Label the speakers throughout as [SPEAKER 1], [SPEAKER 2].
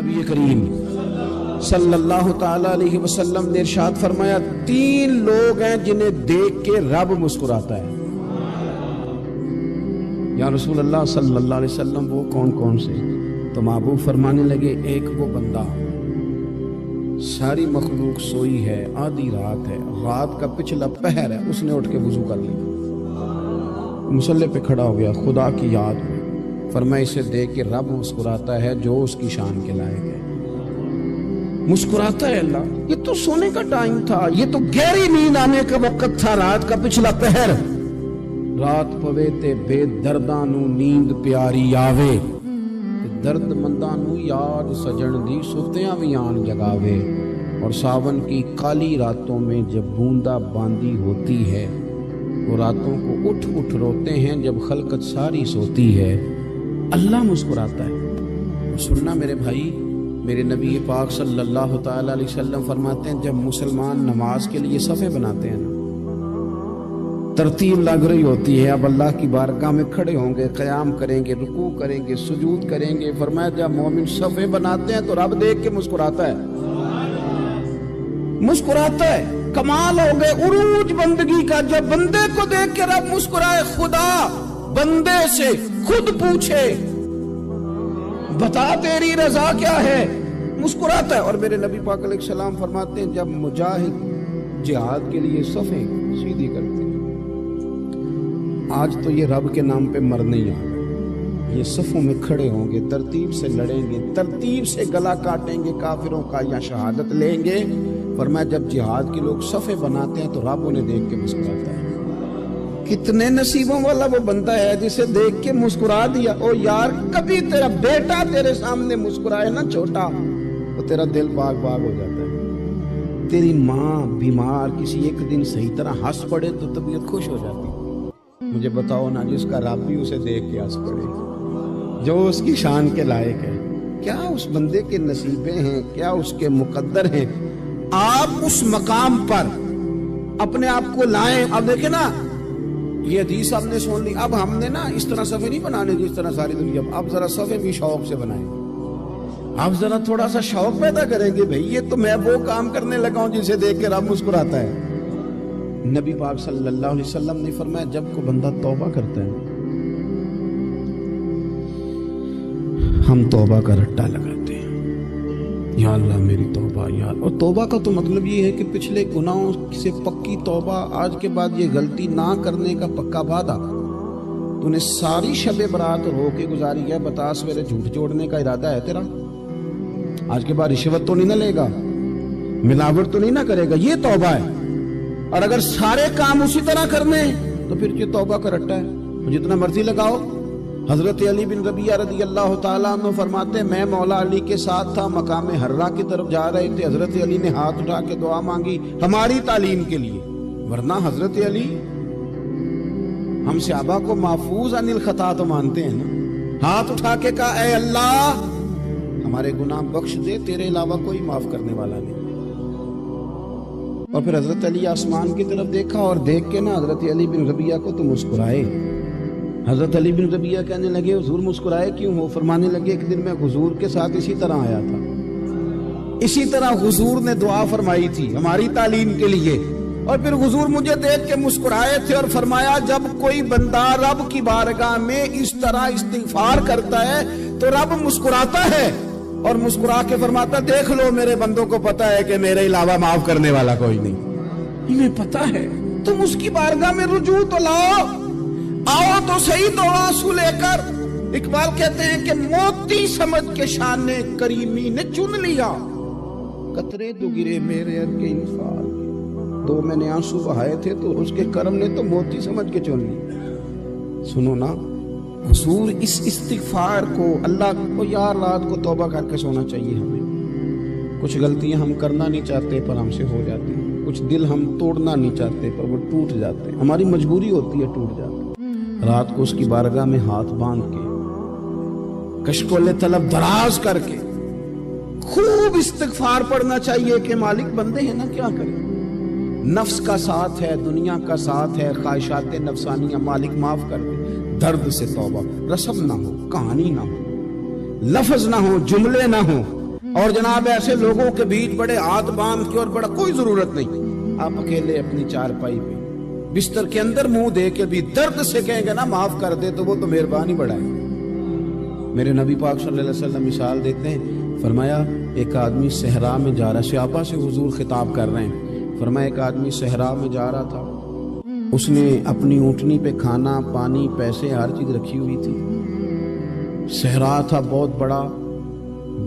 [SPEAKER 1] نبی کریم صلی اللہ تعالی علیہ وسلم نے ارشاد فرمایا 3 لوگ ہیں جنہیں دیکھ کے رب مسکراتا ہے۔ یا رسول اللہ صلی اللہ علیہ وسلم وہ کون کون سے؟ تو محبوب فرمانے لگے ایک وہ بندہ ساری مخلوق سوئی ہے، آدھی رات ہے، رات کا پچھلا پہر ہے، اس نے اٹھ کے وضو کر لیا، مصلی پہ کھڑا ہو گیا، خدا کی یاد میں، فرمایا اسے دیکھ کے رب مسکراتا ہے جو اس کی شان کے لائق ہے۔ مسکراتا ہے اللہ، یہ تو سونے کا ٹائم تھا، یہ تو گہری نیند آنے کا وقت تھا، رات کا پچھلا پہر، رات پوے تے بے درداں نو نیند پیاری آوے، درد منداں نو یاد سجن دی ستیاں وی آن جگاوے، اور ساون کی کالی راتوں میں جب بوندا باندی ہوتی ہے، وہ راتوں کو اٹھ اٹھ روتے ہیں جب خلقت ساری سوتی ہے، اللہ مسکراتا ہے۔ سننا میرے بھائی، میرے نبی پاک صلی اللہ تعالی علیہ وسلم فرماتے ہیں جب مسلمان نماز کے لیے صفیں بناتے ہیں نا، ترتیب لگ رہی ہوتی ہے، اب اللہ کی بارگاہ میں کھڑے ہوں گے، قیام کریں گے، رکوع کریں گے، سجود کریں گے، فرمایا جب مومن صفیں بناتے ہیں تو رب دیکھ کے مسکراتا ہے، مسکراتا ہے۔ کمال ہو گئے عروج بندگی کا، جب بندے کو دیکھ کے رب مسکرائے، خدا بندے سے خود پوچھے بتا تیری رضا کیا ہے، مسکراتا ہے۔ اور میرے نبی پاک علیہ السلام فرماتے ہیں جب مجاہد جہاد کے لیے صفیں سیدھی کرتے ہیں، آج تو یہ رب کے نام پہ مرنے ہی آ گئے، یہ صفوں میں کھڑے ہوں گے، ترتیب سے لڑیں گے، ترتیب سے گلا کاٹیں گے کافروں کا یا شہادت لیں گے۔ فرمایا جب جہاد کے لوگ صفیں بناتے ہیں تو رب انہیں دیکھ کے مسکراتا ہے۔ کتنے نصیبوں والا وہ بندہ ہے جسے دیکھ کے مسکرا دیا۔ او یار کبھی تیرا بیٹا تیرے سامنے مسکرائے نا چھوٹا، تو تیرا دل باغ باغ ہو جاتا ہے۔ تیری ماں بیمار کسی ایک دن صحیح طرح ہنس پڑے تو طبیعت خوش ہو جاتی۔ مجھے بتاؤ نا جس کا رب بھی اسے دیکھ کے ہنس پڑے، جو اس کی شان کے لائق ہے، کیا اس بندے کے نصیبیں ہیں، کیا اس کے مقدر ہیں۔ آپ اس مقام پر اپنے آپ کو لائیں۔ اب دیکھیں نا یہ حدیث ہم نے سن لی، اب ہم نے نا اس طرح صفحے نہیں بنانے جس طرح ساری دنیا، اب ذرا صفحے بھی شوق سے بنائیں، اب ذرا تھوڑا سا شوق پیدا کریں گے، بھئی یہ تو میں وہ کام کرنے لگا ہوں جسے دیکھ کے رب مسکراتا ہے۔ نبی پاک صلی اللہ علیہ وسلم نے فرمایا جب کوئی بندہ توبہ کرتا ہے ہم توبہ کا رٹا لگاتے ہیں، یا اللہ میری توبہ یا اللہ۔ اور توبہ کا تو مطلب یہ ہے کہ پچھلے گناہوں سے پکی توبہ، آج کے بعد یہ غلطی نہ کرنے کا پکا وعدہ۔ تو نے ساری شب برات رو کے گزاری ہے، بتا سویرے جھوٹ جوڑنے کا ارادہ ہے تیرا؟ آج کے بعد رشوت تو نہیں نہ لے گا، ملاوٹ تو نہیں نہ کرے گا، یہ توبہ ہے۔ اور اگر سارے کام اسی طرح کرنے تو پھر یہ توبہ کا رٹا ہے، جتنا مرضی لگاؤ۔ حضرت علی بن ربیعہ رضی اللہ تعالیٰ عنہ فرماتے ہیں میں مولا علی کے ساتھ تھا، مقام حرہ کی طرف جا رہے تھے، حضرت علی نے ہاتھ اٹھا کے دعا مانگی ہماری تعلیم کے لیے، ورنہ حضرت علی ہم صحابہ کو محفوظ عن الخطا تو مانتے ہیں نا۔ ہاتھ اٹھا کے کہا اے اللہ ہمارے گناہ بخش دے، تیرے علاوہ کوئی معاف کرنے والا نہیں۔ اور پھر حضرت علی آسمان کی طرف دیکھا اور دیکھ کے نا حضرت علی بن ربیعہ کو تو مسکرائے۔ حضرت علی بن ربیعہ کہنے لگے حضور مسکرائے کیوں ہو؟ فرمانے لگے ایک دن میں حضور کے ساتھ اسی طرح آیا تھا، اسی طرح حضور نے دعا فرمائی تھی ہماری تعلیم کے لیے، اور پھر حضور مجھے دیکھ کے مسکرائے تھے اور فرمایا جب کوئی بندہ رب کی بارگاہ میں اس طرح استغفار کرتا ہے تو رب مسکراتا ہے، اور مسکرا کے فرماتا دیکھ لو میرے بندوں کو پتا ہے کہ میرے علاوہ معاف کرنے والا کوئی نہیں، انہیں پتا ہے، تم اس کی بارگاہ میں رجوع تو لاؤ، آؤ تو صحیح دو آنسو لے کر۔ اقبال کہتے ہیں کہ موتی سمجھ کے شان کریمی نے چن لیا، قطرے دو گرے میرے ار کے انفال، دو میں نے آنسو بہائے تھے تو اس کے کرم نے تو موتی سمجھ کے چن لی۔ سنو نا حضور اس استغفار کو اللہ کو یار رات کو توبہ کر کے سونا چاہیے ہمیں۔ کچھ غلطیاں ہم کرنا نہیں چاہتے پر ہم سے ہو جاتی ہیں، کچھ دل ہم توڑنا نہیں چاہتے پر وہ ٹوٹ جاتے ہیں، ہماری مجبوری ہوتی ہے ٹوٹ جاتے ہیں۔ رات کو اس کی بارگاہ میں ہاتھ باندھ کے کشکول طلب دراز کر کے خوب استغفار پڑھنا چاہیے کہ مالک بندے ہیں نا کیا کریں، نفس کا ساتھ ہے، دنیا کا ساتھ ہے، خواہشات نفسانیہ، مالک معاف کر دے، درد سے توبہ، رسم نہ ہو، کہانی نہ ہو، لفظ نہ ہو، جملے نہ ہو، اور جناب ایسے لوگوں کے بیچ بڑے ہاتھ باندھ کے اور بڑا کوئی ضرورت نہیں، آپ اکیلے اپنی چارپائی پہ بستر کے اندر منہ دے کے بھی درد سے کہیں گے نا معاف کر دے تو وہ تو مہربانی بڑا ہے۔ میرے نبی پاک صلی اللہ علیہ وسلم مثال دیتے ہیں، فرمایا ایک آدمی صحرا میں جا رہا، صحابہ سے حضور خطاب کر رہے ہیں، فرمایا ایک آدمی صحرا میں جا رہا تھا، اس نے اپنی اونٹنی پہ کھانا پانی پیسے ہر چیز رکھی ہوئی تھی، صحرا تھا بہت بڑا،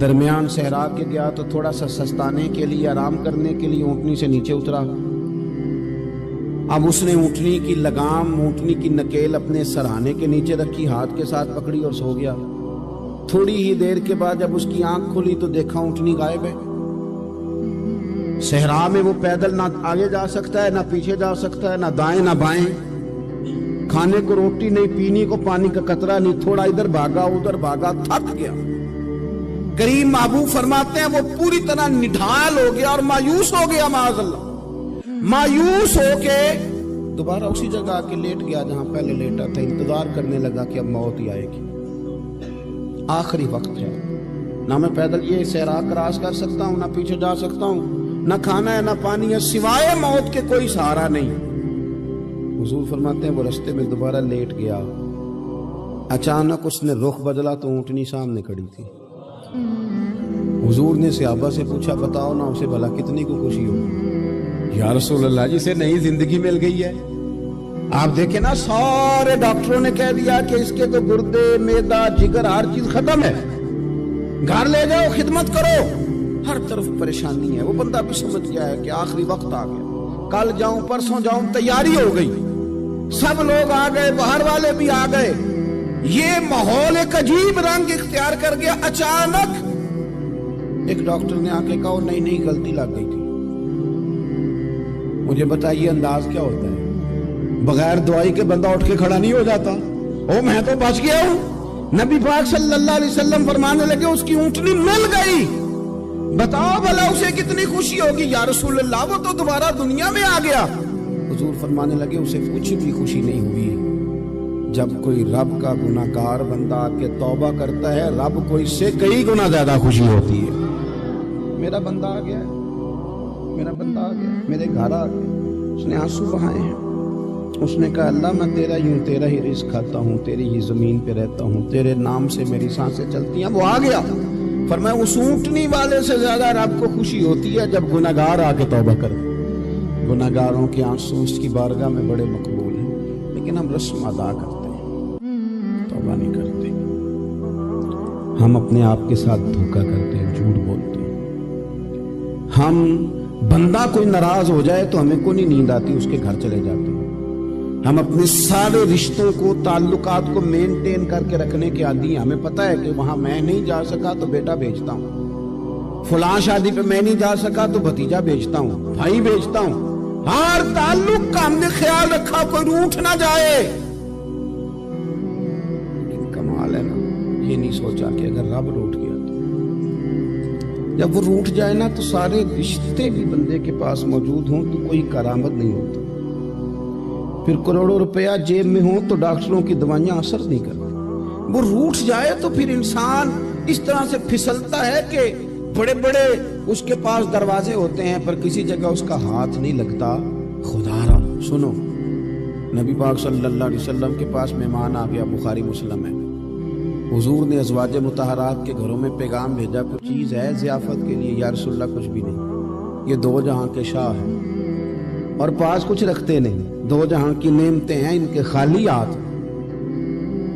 [SPEAKER 1] درمیان صحرا کے گیا تو تھوڑا سا سستانے کے لیے آرام کرنے کے لیے اونٹنی سے نیچے اترا، اب اس نے اونٹنی کی لگام اونٹنی کی نکیل اپنے سرہانے کے نیچے رکھی، ہاتھ کے ساتھ پکڑی اور سو گیا۔ تھوڑی ہی دیر کے بعد جب اس کی آنکھ کھلی تو دیکھا اونٹنی غائب ہے۔ صحرا میں وہ پیدل نہ آگے جا سکتا ہے نہ پیچھے جا سکتا ہے، نہ دائیں نہ بائیں، کھانے کو روٹی نہیں، پینے کو پانی کا قطرہ نہیں، تھوڑا ادھر بھاگا ادھر بھاگا، تھک گیا۔ کریم محبوب فرماتے ہیں وہ پوری طرح نڈھال ہو گیا اور مایوس ہو گیا، معاذ اللہ، مایوس ہو کے دوبارہ اسی جگہ آ کے لیٹ گیا جہاں پہلے لیٹا تھا، انتظار کرنے لگا کہ اب موت ہی آئے گی، آخری وقت ہے، نہ میں پیدل یہ صحرا کراس کر سکتا ہوں، نہ پیچھے جا سکتا ہوں، نہ کھانا ہے نہ پانی ہے، سوائے موت کے کوئی سہارا نہیں۔ حضور فرماتے ہیں وہ رستے میں دوبارہ لیٹ گیا، اچانک اس نے رخ بدلا تو اونٹنی سامنے کھڑی تھی۔ حضور نے صحابہ سے پوچھا بتاؤ نا اسے بھلا کتنی کو خوشی ہو؟ یا رسول اللہ جسے نئی زندگی مل گئی ہے۔ آپ دیکھیں نا سارے ڈاکٹروں نے کہہ دیا کہ اس کے تو گردے معدہ جگر ہر چیز ختم ہے، گھر لے جاؤ خدمت کرو، ہر طرف پریشانی ہے۔ وہ بندہ بھی سمجھ گیا ہے کہ آخری وقت آ گیا، کل جاؤں پرسوں جاؤں، تیاری ہو گئی، سب لوگ آ گئے، باہر والے بھی آ گئے، یہ ماحول ایک عجیب رنگ اختیار کر گیا۔ اچانک ایک ڈاکٹر نے آ کے کہا نہیں نہیں غلطی لگ گئی تھی۔ مجھے بتائیے انداز کیا ہوتا ہے؟ بغیر دوائی کے بندہ اٹھ کے کھڑا نہیں ہو جاتا، او میں تو بچ گیا ہوں۔ نبی پاک صلی اللہ علیہ وسلم فرمانے لگے اس کی اونٹنی مل گئی، بتاؤ بھلا اسے کتنی خوشی ہوگی؟ یا رسول اللہ وہ تو دوبارہ دنیا میں آ گیا۔ حضور فرمانے لگے اسے کچھ بھی خوشی نہیں ہوئی۔ جب کوئی رب کا گناہگار بندہ آ کے توبہ کرتا ہے، رب کو اس سے کئی گنا زیادہ خوشی ہوتی ہے۔ میرا بندہ آ گیا، میرا بندہ آ گیا، میرے گھر آ گیا، اس نے آنسو بہائے ہیں، اس نے کہا اللہ میں تیرا ہوں، تیرا ہی رزق کھاتا ہوں، تیری ہی زمین پہ رہتا ہوں، تیرے نام سے میری سانسیں چلتی ہیں۔ وہ آ گیا، فرمایا اس اونٹنی والے سے زیادہ رب کو خوشی ہوتی ہے جب گناہگار آ کے توبہ کرے۔ گناہگاروں کے آنسو اس کی بارگاہ میں بڑے مقبول ہیں، لیکن ہم رسم ادا کرتے ہیں، توبہ نہیں کرتے، ہم اپنے آپ کے ساتھ دھوکہ کرتے ہیں، جھوٹ بولتے ہیں۔ ہم بندہ کوئی ناراض ہو جائے تو ہمیں کو نہیں نیند آتی، اس کے گھر چلے جاتے ہیں۔ ہم اپنے سارے رشتوں کو تعلقات کو مینٹین کر کے رکھنے کے عادی ہیں، ہمیں پتہ ہے کہ وہاں میں نہیں جا سکا تو بیٹا بھیجتا ہوں، فلاں شادی پہ میں نہیں جا سکا تو بھتیجا بھیجتا ہوں، بھائی بھیجتا ہوں، ہر تعلق کا ہم نے خیال رکھا کوئی روٹھ نہ جائے۔ لیکن کمال ہے نا، یہ نہیں سوچا کہ اگر رب روٹھ گیا تو جب وہ روٹھ جائے نا تو سارے رشتے بھی بندے کے پاس موجود ہوں تو کوئی کرامت نہیں ہوتی، پھر کروڑوں روپیہ جیب میں ہوں تو ڈاکٹروں کی دوائیاں اثر نہیں کرتی۔ وہ روٹھ جائے تو پھر انسان اس طرح سے پھسلتا ہے کہ بڑے بڑے اس کے پاس دروازے ہوتے ہیں پر کسی جگہ اس کا ہاتھ نہیں لگتا۔ خدا را سنو، نبی پاک صلی اللہ علیہ وسلم کے پاس مہمان آ گیا، بخاری مسلم ہے، حضور نے ازواج مطہرات کے گھروں میں پیغام بھیجا کچھ چیز ہے ضیافت کے لیے؟ یا رسول اللہ کچھ بھی نہیں، یہ دو جہاں کے شاہ ہیں اور پاس کچھ رکھتے نہیں، دو جہاں کی نعمتیں ہیں ان کے خالی ہاتھ۔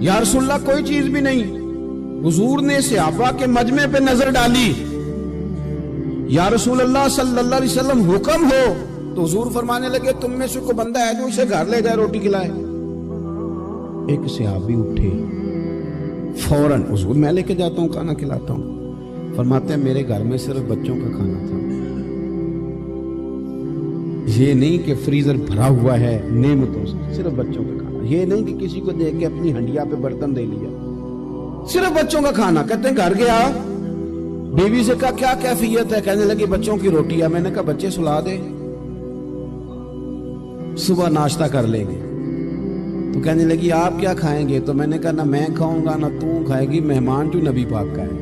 [SPEAKER 1] یا رسول اللہ کوئی چیز بھی نہیں۔ حضور نے صحابہ کے مجمع پہ نظر ڈالی، یا رسول اللہ صلی اللہ علیہ وسلم حکم ہو، تو حضور فرمانے لگے تم میں سے کوئی بندہ ہے جو اسے گھر لے جائے روٹی کھلائے؟ ایک صحابی اٹھے فوراً، حضور میں لے کے جاتا ہوں کھانا کھلاتا ہوں۔ فرماتے ہیں میرے گھر میں صرف بچوں کا کھانا تھا، یہ نہیں کہ فریزر بھرا ہوا ہے نعمتوں سے، صرف بچوں کا کھانا، یہ نہیں کہ کسی کو دیکھ کے اپنی ہنڈیا پہ برتن دے لیا، صرف بچوں کا کھانا۔ کہتے ہیں گھر گیا، بیوی سے کہا کیا کیفیت ہے؟ کہنے لگی بچوں کی روٹی ہے۔ میں نے کہا بچے سلا دے، صبح ناشتہ کر لیں گے۔ تو کہنے لگی آپ کیا کھائیں گے؟ تو میں نے کہا نہ میں کھاؤں گا نہ تو کھائے گی، مہمان جو نبی پاک کا ہے۔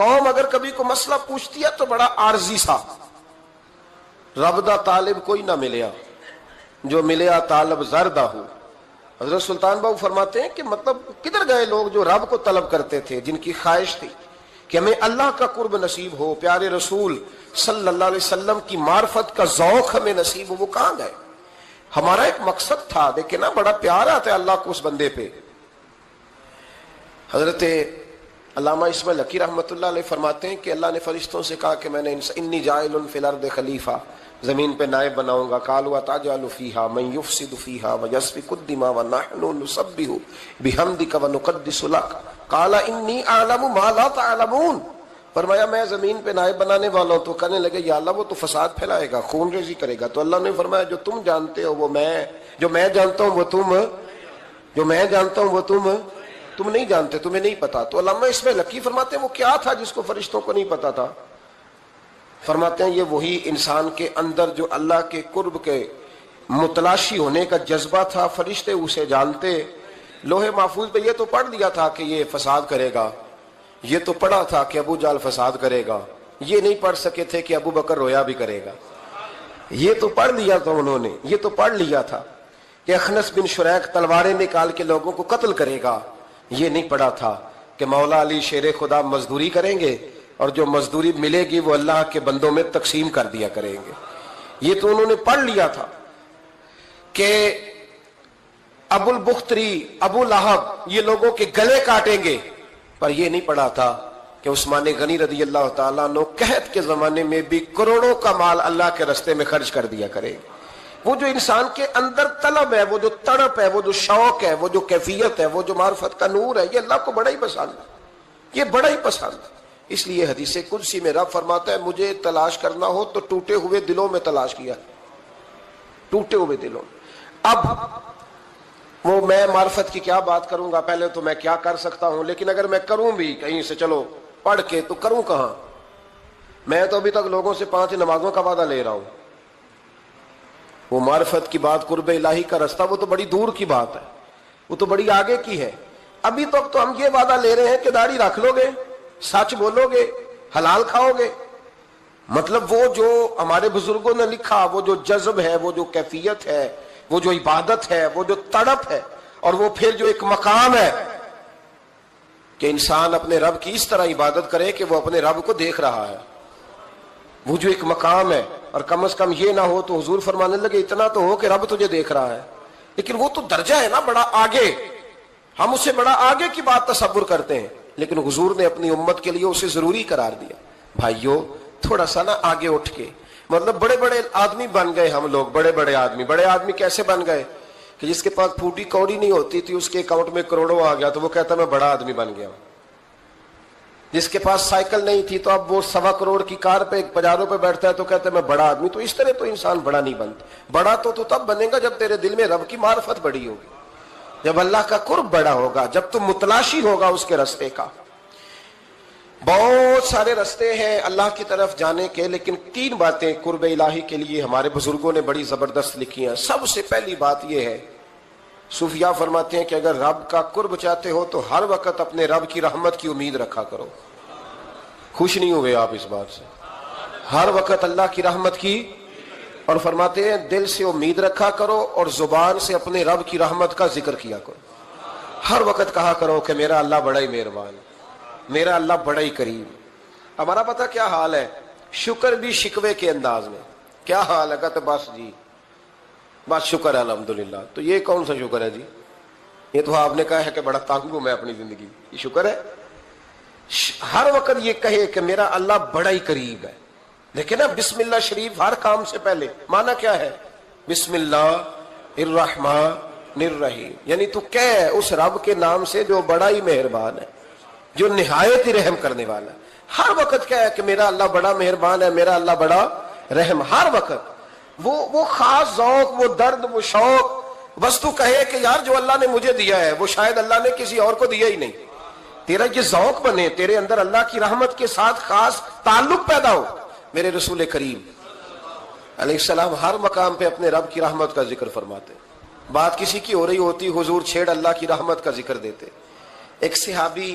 [SPEAKER 2] قوم اگر کبھی کو مسئلہ پوچھتی ہے تو بڑا عارضی سا، رب دا طالب کوئی نہ ملیا، جو ملیا طالب زردہ ہو۔ حضرت سلطان باؤ فرماتے ہیں کہ مطلب کدھر گئے لوگ جو رب کو طلب کرتے تھے، جن کی خواہش تھی کہ ہمیں اللہ کا قرب نصیب ہو، پیارے رسول صلی اللہ علیہ وسلم کی معرفت کا ذوق ہمیں نصیب ہو، وہ کہاں گئے؟ ہمارا ایک مقصد تھا، دیکھیں نا بڑا پیار آتا ہے اللہ کو اس بندے پہ۔ حضرت علامہ اسماعیل حقی رحمۃ اللہ علیہ فرماتے ہیں کہ اللہ نے فرشتوں سے کہا کہ میں نے انی جاعل فی الارض خلیفہ، زمین پہ نائب بناؤں گا۔ قالوا اتجعل فیہا من یفسد فیہا ویسفک الدماء ونحن نسبح بحمدک ونقدس لک قال انی اعلم ما لا تعلمون۔ فرمایا میں زمین پہ نائب بنانے والا ہوں، تو کہنے لگے یا اللہ وہ تو فساد پھیلائے گا، خون ریزی کرے گا۔ تو اللہ نے فرمایا جو تم جانتے ہو وہ میں، جو میں جانتا ہوں وہ تم، جو میں جانتا ہوں وہ تم نہیں جانتے، تمہیں نہیں پتا۔ تو علامہ اسماعیل حقی فرماتے ہیں وہ کیا تھا جس کو فرشتوں کو نہیں پتا تھا؟ فرماتے ہیں یہ وہی انسان کے اندر جو اللہ کے قرب کے متلاشی ہونے کا جذبہ تھا، فرشتے اسے جانتے۔ لوہے محفوظ پہ یہ تو پڑھ دیا تھا کہ یہ فساد کرے گا، یہ تو پڑھا تھا کہ ابو جہل فساد کرے گا، یہ نہیں پڑھ سکے تھے کہ ابو بکر رویا بھی کرے گا۔ یہ تو پڑھ لیا تھا انہوں نے، یہ تو پڑھ لیا تھا کہ اخنس بن شریک تلواریں نکال کے لوگوں کو قتل کرے گا، یہ نہیں پڑھا تھا کہ مولا علی شیر خدا مزدوری کریں گے اور جو مزدوری ملے گی وہ اللہ کے بندوں میں تقسیم کر دیا کریں گے۔ یہ تو انہوں نے پڑھ لیا تھا کہ ابو البختری، ابو لہب یہ لوگوں کے گلے کاٹیں گے، پر یہ نہیں پڑھا تھا کہ عثمان غنی رضی اللہ تعالیٰ عنہ قحط کے زمانے میں بھی کروڑوں کا مال اللہ کے راستے میں خرچ کر دیا کرے گے۔ وہ جو انسان کے اندر طلب ہے، وہ جو تڑپ ہے، وہ جو شوق ہے، وہ جو کیفیت ہے، وہ جو معرفت کا نور ہے، یہ اللہ کو بڑا ہی پسند ہے، یہ بڑا ہی پسند ہے۔ اس لیے حدیث قدسی میں رب فرماتا ہے مجھے تلاش کرنا ہو تو ٹوٹے ہوئے دلوں میں تلاش کیا، ٹوٹے ہوئے دلوں میں۔ اب وہ میں معرفت کی کیا بات کروں گا، پہلے تو میں کیا کر سکتا ہوں، لیکن اگر میں کروں بھی کہیں سے چلو پڑھ کے تو کروں کہاں؟ میں تو ابھی تک لوگوں سے 5 نمازوں کا وعدہ لے رہا ہوں۔ وہ معرفت کی بات، قرب الہی کا راستہ، وہ تو بڑی دور کی بات ہے، وہ تو بڑی آگے کی ہے۔ ابھی تک تو ہم یہ وعدہ لے رہے ہیں کہ داڑھی رکھ لو گے، سچ بولو گے، حلال کھاؤ گے۔ مطلب وہ جو ہمارے بزرگوں نے لکھا، وہ جو جذب ہے، وہ جو کیفیت ہے، وہ جو عبادت ہے، وہ جو تڑپ ہے، اور وہ پھر جو ایک مقام ہے کہ انسان اپنے رب کی اس طرح عبادت کرے کہ وہ اپنے رب کو دیکھ رہا ہے، وہ جو ایک مقام ہے۔ اور کم از کم یہ نہ ہو تو حضور فرمانے لگے اتنا تو ہو کہ رب تجھے دیکھ رہا ہے، لیکن وہ تو درجہ ہے نا بڑا آگے، ہم اسے بڑا آگے کی بات تصور کرتے ہیں، لیکن حضور نے اپنی امت کے لیے اسے ضروری قرار دیا۔ بھائیو تھوڑا سا نا آگے اٹھ کے، مطلب بڑے بڑے آدمی بن گئے ہم لوگ، بڑے آدمی کیسے بن گئے کہ جس کے پاس پھوٹی کوڑی نہیں ہوتی تھی اس کے اکاؤنٹ میں کروڑوں آ گیا تو وہ کہتا میں بڑا آدمی بن گیا ہوں۔ جس کے پاس سائیکل نہیں تھی تو اب وہ 1.25 کروڑ کی کار پہ پجاروں پہ بیٹھتا ہے تو کہتا ہے میں بڑا آدمی۔ تو اس طرح تو انسان بڑا نہیں بنتا، بڑا تو تب بنے گا جب تیرے دل میں رب کی معرفت بڑی ہوگی، جب اللہ کا قرب بڑا ہوگا، جب تم متلاشی ہوگا اس کے راستے کا۔ بہت سارے راستے ہیں اللہ کی طرف جانے کے، لیکن 3 باتیں قرب الہی کے لیے ہمارے بزرگوں نے بڑی زبردست لکھی ہیں۔ سب سے پہلی بات یہ ہے، صوفیاء فرماتے ہیں کہ اگر رب کا قرب چاہتے ہو تو ہر وقت اپنے رب کی رحمت کی امید رکھا کرو۔ خوش نہیں ہوئے آپ اس بات سے؟ ہر وقت اللہ کی رحمت کی، اور فرماتے ہیں دل سے امید رکھا کرو اور زبان سے اپنے رب کی رحمت کا ذکر کیا کرو۔ ہر وقت کہا کرو کہ میرا اللہ بڑا ہی مہربان ہے، میرا اللہ بڑا ہی کریم۔ ہمارا پتہ کیا حال ہے؟ شکر بھی شکوے کے انداز میں۔ کیا حال ہے؟ کہتے بس جی بس شکر ہے الحمدللہ۔ تو یہ کون سا شکر ہے جی؟ یہ تو آپ نے کہا ہے کہ بڑا تنگ ہوں میں اپنی زندگی، یہ شکر ہے؟ ہر وقت یہ کہے کہ میرا اللہ بڑا ہی قریب ہے۔ دیکھیں نا بسم اللہ شریف ہر کام سے پہلے معنی کیا ہے؟ بسم اللہ الرحمن الرحیم، یعنی تو کہہ اس رب کے نام سے جو بڑا ہی مہربان ہے، جو نہایت ہی رحم کرنے والا ہے۔ ہر وقت کہہ کہ میرا اللہ بڑا مہربان ہے، میرا اللہ بڑا رحم۔ ہر وقت وہ خاص ذوق، وہ درد، وہ شوق، بس تو کہے کہ یار جو اللہ نے مجھے دیا ہے وہ شاید اللہ نے کسی اور کو دیا ہی نہیں۔ تیرا یہ ذوق بنے، تیرے اندر اللہ کی رحمت کے ساتھ خاص تعلق پیدا ہو۔ میرے رسول کریم علیہ السلام ہر مقام پہ اپنے رب کی رحمت کا ذکر فرماتے، بات کسی کی ہو رہی ہوتی حضور چھیڑ اللہ کی رحمت کا ذکر دیتے۔ ایک صحابی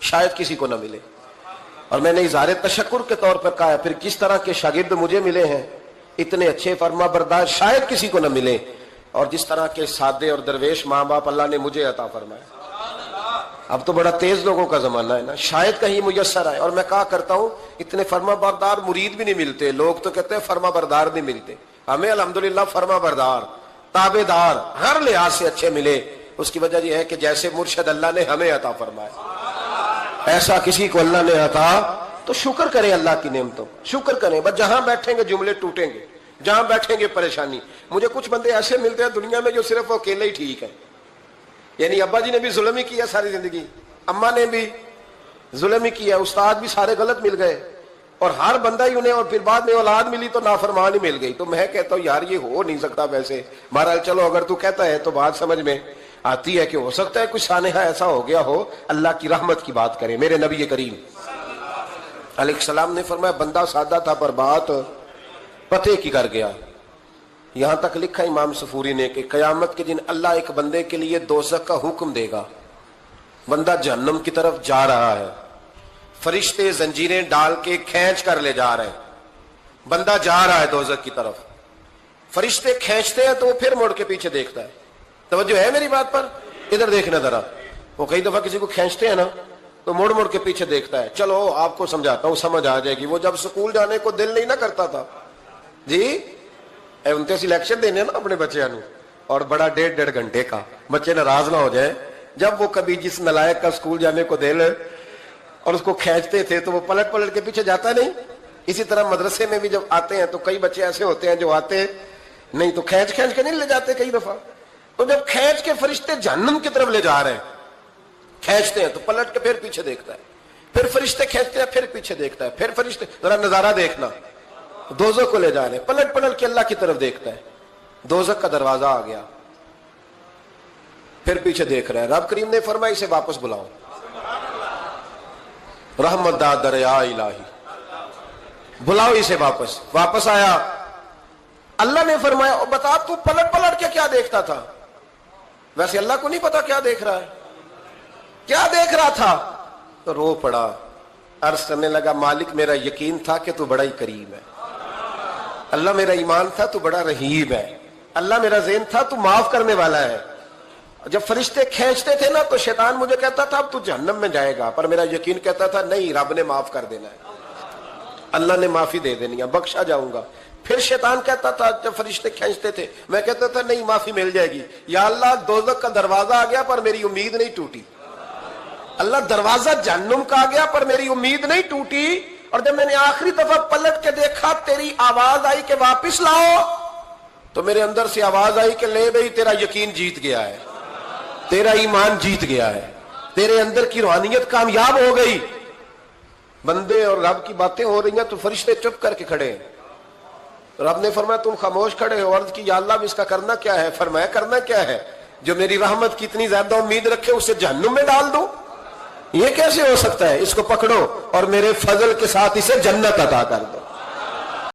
[SPEAKER 2] شاید کسی کو نہ ملے. اور میں نے اظہار تشکر کے طور پر کہا ہے پھر کس طرح کے شاگرد مجھے ملے ہیں اتنے اچھے فرما بردار شاید کسی کو نہ ملے, اور جس طرح کے سادے اور درویش ماں باپ اللہ نے مجھے عطا فرمایا. اب تو بڑا تیز لوگوں کا زمانہ ہے نا, شاید کہیں میسر آئے. اور میں کہا کرتا ہوں اتنے فرما بردار مرید بھی نہیں ملتے, لوگ تو کہتے ہیں فرما بردار نہیں ملتے. ہمیں الحمدللہ فرما بردار تابع دار ہر لحاظ سے اچھے ملے. اس کی وجہ یہ ہے کہ جیسے مرشد اللہ نے ہمیں عطا فرمایا ایسا کسی کو اللہ نے عطا, تو شکر کریں اللہ کی نعمتوں, شکر کریں. بس جہاں بیٹھیں گے جملے ٹوٹیں گے, جہاں بیٹھیں گے پریشانی. مجھے کچھ بندے ایسے ملتے ہیں دنیا میں جو صرف وہ اکیلے ہی ٹھیک ہے. یعنی ابا جی نے بھی ظلم ہی کیا ساری زندگی, اماں نے بھی ظلم ہی کیا, استاد بھی سارے غلط مل گئے, اور ہر بندہ ہی انہیں, اور پھر بعد میں اولاد ملی تو نافرمان ہی مل گئی. تو میں کہتا ہوں یار یہ ہو نہیں سکتا. ویسے بہرحال چلو اگر تو کہتا ہے تو بات سمجھ میں آتی ہے کہ ہو سکتا ہے کچھ سانحہ ایسا ہو گیا ہو. اللہ کی رحمت کی بات کریں. میرے نبی کریم علیہ السلام نے فرمایا بندہ سادہ تھا پر بات پتے کی کر گیا. یہاں تک لکھا امام صفوری نے کہ قیامت کے دن اللہ ایک بندے کے لیے دوزخ کا حکم دے گا. بندہ جہنم کی طرف جا رہا ہے, فرشتے زنجیریں ڈال کے کھینچ کر لے جا رہے ہیں. بندہ جا رہا ہے دوزخ کی طرف, فرشتے کھینچتے ہیں تو وہ پھر مڑ کے پیچھے دیکھتا ہے. توجہ ہے میری بات پر؟ ادھر دیکھنا ذرا. وہ کئی دفعہ کسی کو کھینچتے ہیں نا تو مڑ مڑ کے پیچھے دیکھتا ہے. چلو آپ کو سمجھاتا ہوں, سمجھ آ جائے گی. وہ جب سکول جانے کو دل نہیں نہ کرتا تھا جی, ان کے سلیکشن دینے نا اپنے بچے نو, اور بڑا 1.5 گھنٹے کا, بچے ناراض نہ ہو جائے. جب وہ کبھی جس نلائق کا سکول جانے کو دل اور اس کو کھینچتے تھے تو وہ پلٹ پلٹ کے پیچھے جاتا نہیں. اسی طرح مدرسے میں بھی جب آتے ہیں تو کئی بچے ایسے ہوتے ہیں جو آتے نہیں تو کھینچ کھینچ کے نہیں لے جاتے کئی دفعہ. تو جب کھینچ کے فرشتے جہنم کی طرف لے جا رہے ہیں, کھینچتے ہیں تو پلٹ کے پھر پیچھے دیکھتا ہے, پھر فرشتے کھینچتے ہیں پھر پیچھے دیکھتا ہے, پھر فرشتے, ذرا نظارہ دیکھنا, دوزخ کو لے جا رہے ہیں, پلٹ پلٹ کے اللہ کی طرف دیکھتا ہے. دوزخ کا دروازہ آ گیا, پھر پیچھے دیکھ رہا ہے. رب کریم نے فرمایا اسے واپس بلاؤ, رحمت دا دریا الہی, بلاؤ اسے واپس. واپس آیا, اللہ نے فرمایا بتا تو پلٹ پلٹ کے کیا دیکھتا تھا؟ ویسے اللہ کو نہیں پتا کیا دیکھ رہا ہے, کیا دیکھ رہا تھا. تو رو پڑا, عرض کرنے لگا مالک میرا یقین تھا کہ تو بڑا ہی کریم ہے. اللہ میرا ایمان تھا تو بڑا رحیم ہے. اللہ میرا ذہن تھا تو معاف کرنے والا ہے. جب فرشتے کھینچتے تھے نا تو شیطان مجھے کہتا تھا اب تو جہنم میں جائے گا, پر میرا یقین کہتا تھا نہیں, رب نے معاف کر دینا ہے, اللہ نے معافی دے دینی ہے, بخشا جاؤں گا. پھر شیطان کہتا تھا جب فرشتے کھینچتے تھے, میں کہتا تھا نہیں معافی مل جائے گی. یا اللہ دوزخ کا دروازہ آ گیا پر میری امید نہیں ٹوٹی. اللہ دروازہ جہنم کا آ گیا پر میری امید نہیں ٹوٹی. اور جب میں نے آخری دفعہ پلٹ کے دیکھا تیری آواز آئی کہ واپس لاؤ, تو میرے اندر سے آواز آئی کہ لے بھائی تیرا یقین جیت گیا ہے, تیرا ایمان جیت گیا ہے, تیرے اندر کی روحانیت کامیاب ہو گئی. بندے اور رب کی باتیں ہو رہی ہیں تو فرشتے چپ کر کے کھڑے ہیں. رب نے فرمایا تم خاموش کھڑے ہو. عرض کی یا اللہ اس کا کرنا کیا ہے؟ فرمایا کرنا کیا ہے؟ جو میری رحمت کی اتنی زیادہ امید رکھے اسے جہنم میں ڈال دو. یہ کیسے ہو سکتا ہے؟ اس کو پکڑو اور میرے فضل کے ساتھ اسے جنت عطا کر دو.